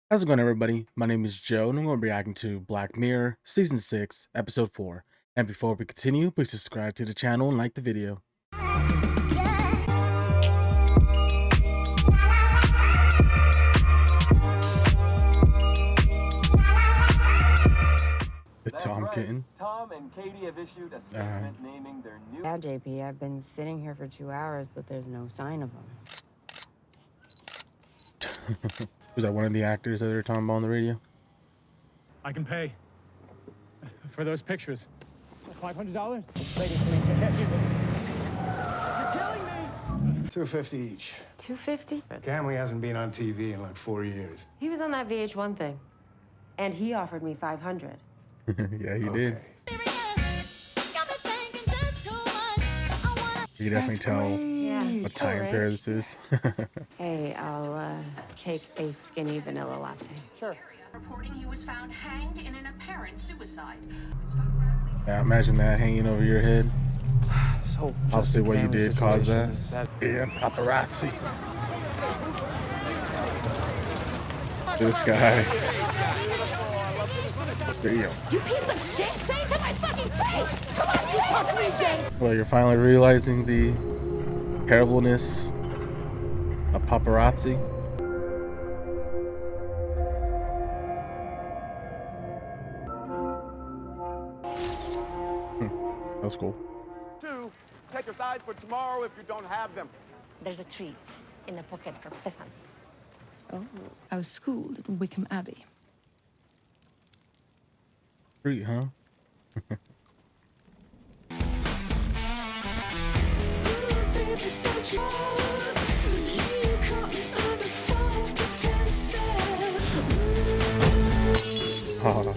How's it going, everybody? My name is Joe, and I'm going to be reacting to Black Mirror Season 6, Episode 4. And before we continue, please subscribe to the channel and like the video. The That's Tom right. Kitten. Tom and Katie have issued a statement naming their new... Yeah, JP, I've been sitting here for 2 hours, but there's no sign of him. Was that one of the actors that they were talking about on the radio? I can pay for those pictures. $500? Lady, please, I can't do this. You're killing me! $250 each. $250? Camley hasn't been on TV in like 4 years. He was on that VH1 thing, and he offered me $500. Yeah, he did. You can definitely tell what time period this is. Hey, I'll take a skinny vanilla latte. Sure. Reporting he was found hanged in an apparent suicide. Now imagine that hanging over your head. So I'll see what you did cause that. Sad. Yeah, paparazzi. This guy. There you go. You piece of shit! Say it to my fucking face! Come on, you talk to me again! Well, you're finally realizing the terribleness of paparazzi. That's cool. Two, take your sides for tomorrow if you don't have them. There's a treat in the pocket from Stefan. Oh, I was schooled at Wickham Abbey. Treat, huh? Oh.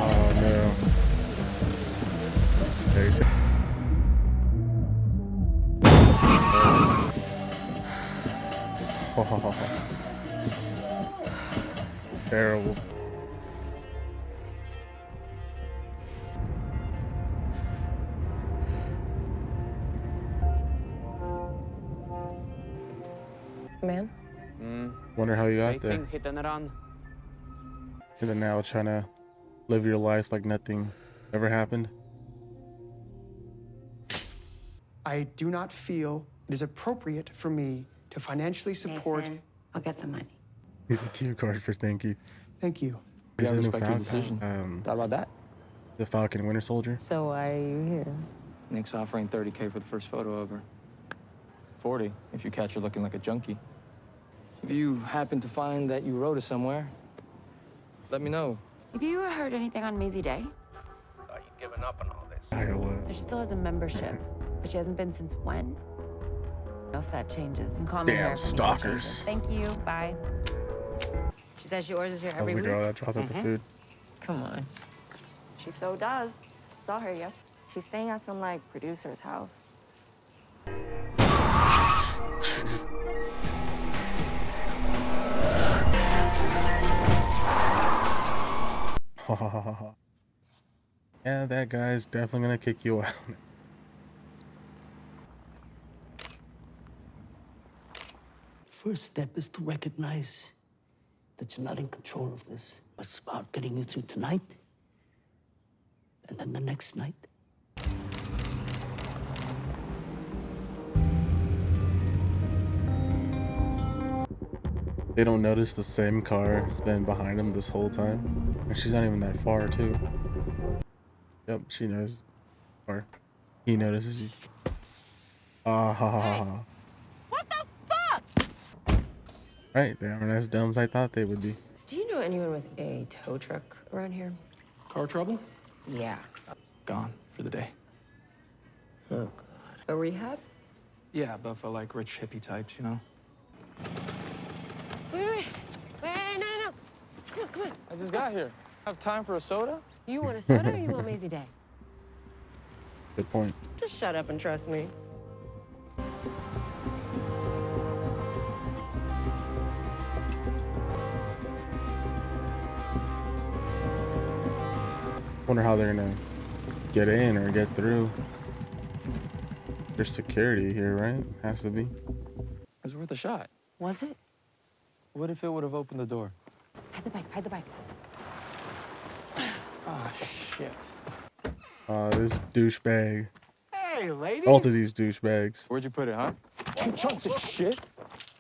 Oh no. There you go. Terrible. Man? Wonder how you got there. Hit and run. And then now trying to live your life like nothing ever happened. I do not feel it is appropriate for me to financially support. Nathan, I'll get the money. He's a cue card for thank you. Thank you. He's Yeah, the new respect your Falcon. decision. Thought about that? The Falcon Winter Soldier. So why are you here? Nick's offering $30K for the first photo of her. 40 if you catch her looking like a junkie. If you happen to find that you wrote her somewhere, let me know. Have you heard anything on Mazey Day? Thought you'd given up on all this. So she still has a membership, but she hasn't been since when? I don't know if that changes. And call me Damn here if anything stalkers. changes. Thank you. Bye. She says she orders here That was every the week. girl that dropped off the food. Come on. She so does. Saw her, yes. She's staying at some, like, producer's house. Yeah, that guy's definitely gonna kick you out. First step is to recognize that you're not in control of this. It's about getting you through tonight, and then the next night. They don't notice the same car has been behind them this whole time. And she's not even that far, too. Yep, she knows. Or he notices you. Ah ha ha ha. What the fuck? Right, they aren't as dumb as I thought they would be. Do you know anyone with a tow truck around here? Car trouble? Yeah. Gone for the day. Oh, God. A rehab? Yeah, but for like rich hippie types, you know? Wait, no. Come on. I just got here. Have time for a soda? You want a soda or you want Mazey Day? Good point. Just shut up and trust me. Wonder how they're gonna get in or get through. There's security here, right? Has to be. It's worth a shot. Was it? What if it would have opened the door? Hide the bike, hide the bike. Ah, shit. This douchebag. Hey, ladies. Both of these douchebags. Where'd you put it, huh? 2 chunks of shit.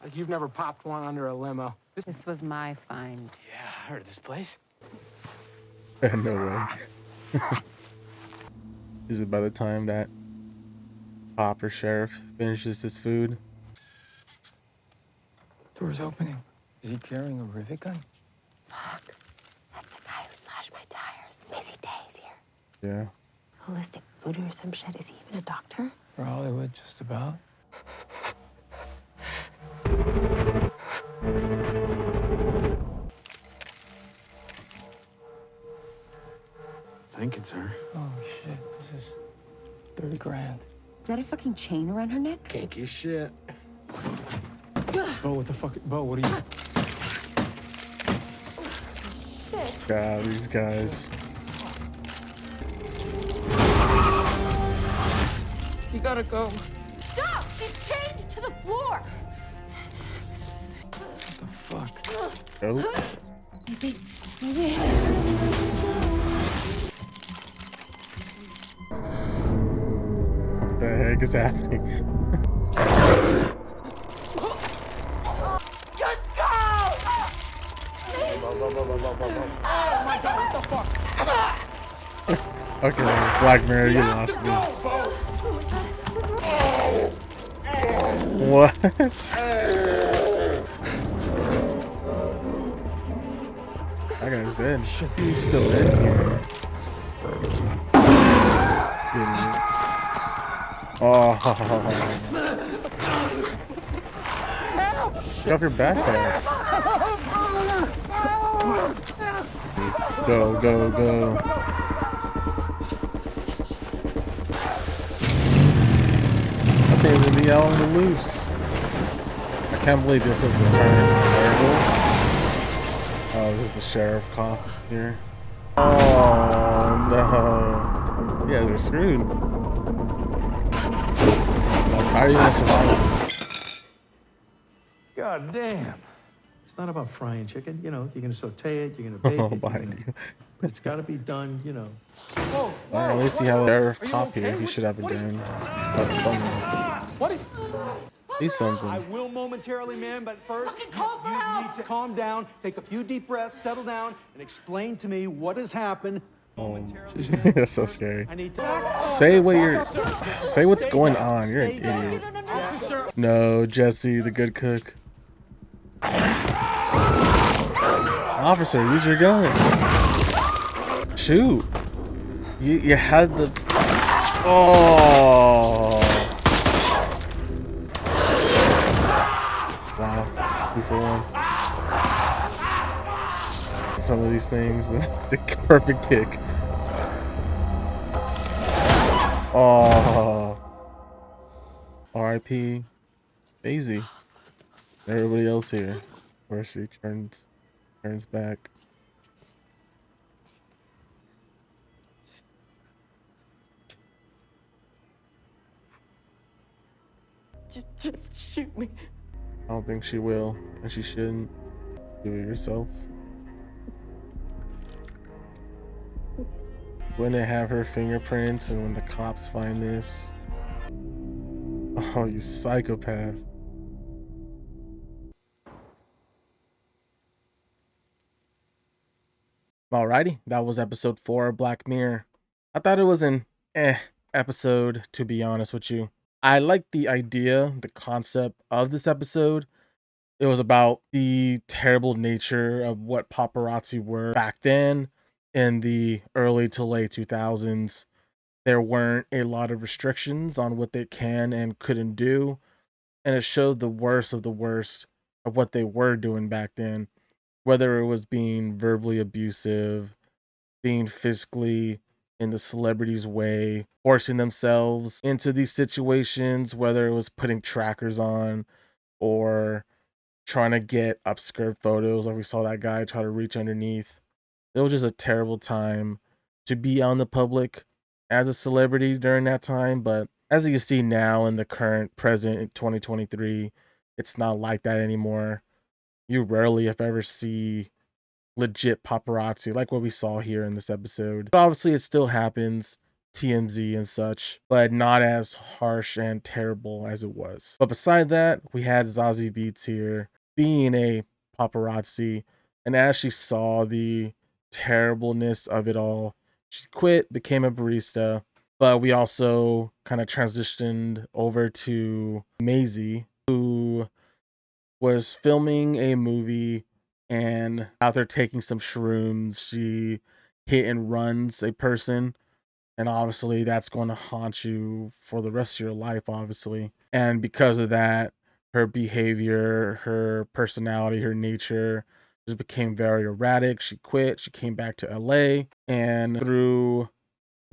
Like you've never popped one under a limo. This was my find. Yeah, I heard of this place. No way. Is it by the time that cop or sheriff finishes his food? Door's opening. Is he carrying a rivet gun? Fuck. That's the guy who slashed my tires. Mazey Day's here. Yeah. Holistic voodoo or some shit. Is he even a doctor? For Hollywood, just about. I think it's her. Oh, shit. This is 30 grand. Is that a fucking chain around her neck? Kinky shit. Bo, what the fuck? Bo, what are you... Shit. God, these guys. You gotta go. Stop! She's chained to the floor! What the fuck? Oh. Mazey. Mazey. What the heck is happening? Just go! Oh my god, what the fuck? Okay, Black Mirror, you lost me. What? That guy's dead. He's still in here. Oh. Get off your backpack. Go, go, go. I think we'll be out on the loose. I can't believe this was the turn. Oh, this is the sheriff cop here. Oh no. Yeah, they're screwed. How are you gonna survive this? God damn. It's not about frying chicken, you know. You're gonna saute it, you're gonna bake it, Behind you. but it's gotta be done, you know. Alright, let me see how the sheriff cop here. He should have a gun. Or something. What is... See something. I will momentarily, ma'am, but first Fucking call for you help! need to calm down, take a few deep breaths, settle down, and explain to me what has happened. Oh, that's so scary. I need to Say what you're. Say what's going on. You're an idiot. No, Jesse, the good cook. Officer, use your gun. Shoot. You had the. Oh. Wow. 2 for 1. Some of these things, the perfect kick. Oh. R.I.P. Mazey. Everybody else here. First he turns back. Just shoot me. I don't think she will, and she shouldn't. Do it yourself. Wouldn't it have her fingerprints, and when the cops find this? Oh, you psychopath. Alrighty, that was episode 4 of Black Mirror. I thought it was an episode, to be honest with you. I liked the idea, the concept of this episode. It was about the terrible nature of what paparazzi were back then in the early to late 2000s. There weren't a lot of restrictions on what they can and couldn't do. And it showed the worst of what they were doing back then. Whether it was being verbally abusive, being physically in the celebrity's way, forcing themselves into these situations, whether it was putting trackers on or trying to get upskirt photos, like we saw that guy try to reach underneath. It was just a terrible time to be on the public as a celebrity during that time, but as you see now in the current present in 2023, it's not like that anymore. You rarely, if ever, see legit paparazzi like what we saw here in this episode. But obviously, it still happens, TMZ and such, but not as harsh and terrible as it was. But beside that, we had Zazie Beetz here being a paparazzi, and as she saw the terribleness of it all, she quit, became a barista. But we also kind of transitioned over to Mazey, who was filming a movie, and out there taking some shrooms, she hit and runs a person. And obviously that's going to haunt you for the rest of your life, obviously. And because of that, her behavior, her personality, her nature just became very erratic. She quit. She came back to LA, and through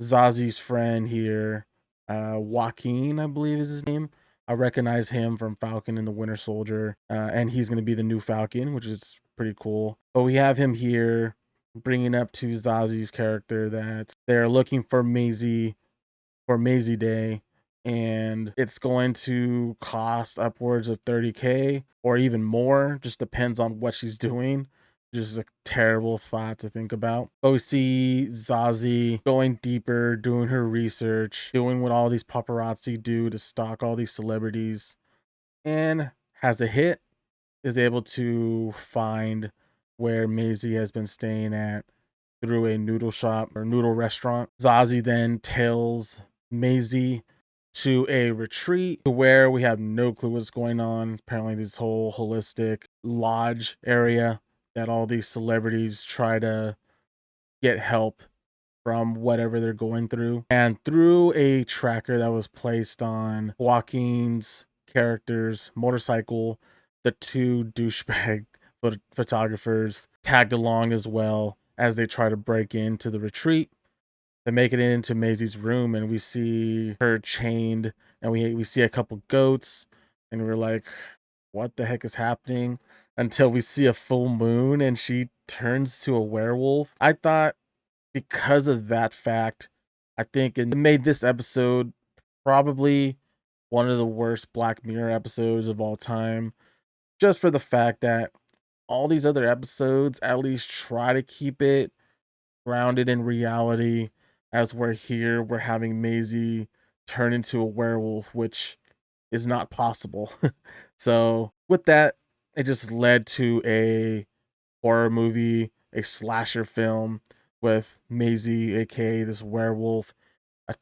Zazie's friend here, Joaquin, I believe is his name. I recognize him from Falcon and the Winter Soldier, and he's going to be the new Falcon, which is pretty cool. But we have him here bringing up to Zazie's character that they're looking for Mazey for Mazey Day, and it's going to cost upwards of 30K or even more. Just depends on what she's doing. Just a terrible thought to think about. But we see Zazie going deeper, doing her research, doing what all these paparazzi do to stalk all these celebrities, and has a hit, is able to find where Mazey has been staying at through a noodle shop or noodle restaurant. Zazie then tells Mazey to a retreat where we have no clue what's going on. Apparently this whole holistic lodge area that all these celebrities try to get help from whatever they're going through. And through a tracker that was placed on Joaquin's character's motorcycle, the two douchebag photographers tagged along as well as they try to break into the retreat. They make it into Mazey's room, and we see her chained, and we see a couple goats, and we're like, what the heck is happening? Until we see a full moon and she turns to a werewolf. I thought because of that fact, I think it made this episode probably one of the worst Black Mirror episodes of all time. Just for the fact that all these other episodes at least try to keep it grounded in reality, as we're here, we're having Mazey turn into a werewolf, which is not possible. So with that, it just led to a horror movie, a slasher film with Mazey, aka this werewolf,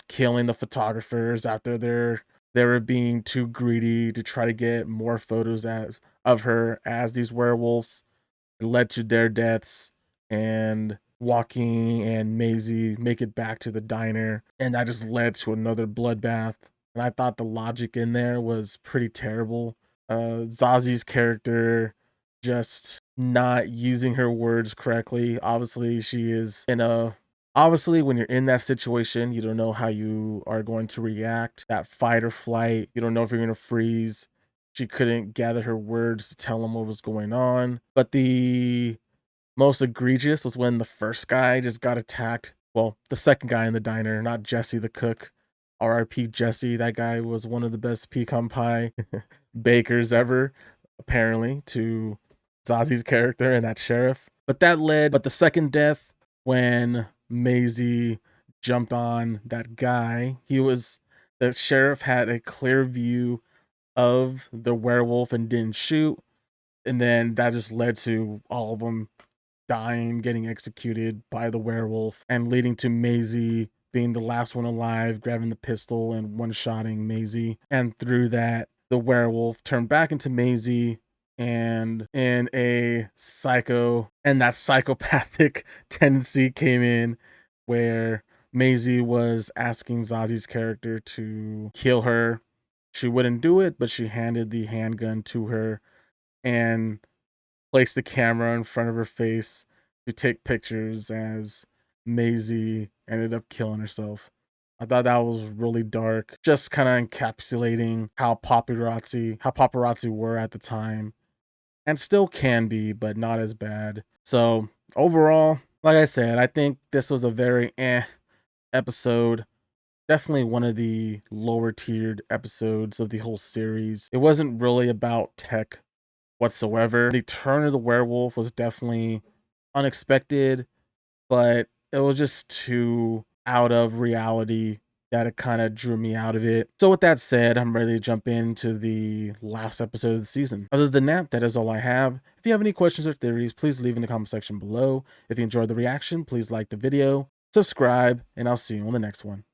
killing the photographers after they were being too greedy to try to get more photos of her as these werewolves. It led to their deaths, and Joaquin and Mazey make it back to the diner, and that just led to another bloodbath. And I thought the logic in there was pretty terrible. Zazie's character just not using her words correctly. Obviously, she is in a obviously when you're in that situation, you don't know how you are going to react. That fight or flight, you don't know if you're going to freeze. She couldn't gather her words to tell him what was going on. But the most egregious was when the first guy just got attacked. Well, the second guy in the diner, not Jesse the cook. RIP Jesse. That guy was one of the best pecan pie bakers ever, apparently, to Zazie's character and that sheriff. But the second death, when Mazey jumped on that guy, the sheriff had a clear view of the werewolf and didn't shoot. And then that just led to all of them dying, getting executed by the werewolf, and leading to Mazey being the last one alive, grabbing the pistol and one-shotting Mazey. And through that, the werewolf turned back into Mazey, and that psychopathic tendency came in where Mazey was asking Zazie's character to kill her. She wouldn't do it, but she handed the handgun to her and placed the camera in front of her face to take pictures as Mazey ended up killing herself. I thought that was really dark, just kind of encapsulating how paparazzi were at the time, and still can be, but not as bad. So overall, like I said, I think this was a very episode. definitely one of the lower tiered episodes of the whole series. It wasn't really about tech whatsoever. The turn of the werewolf was definitely unexpected, but it was just too out of reality that it kind of drew me out of it. So with that said, I'm ready to jump into the last episode of the season. Other than that, that is all I have. If you have any questions or theories, please leave in the comment section below. If you enjoyed the reaction, please like the video, subscribe, and I'll see you on the next one.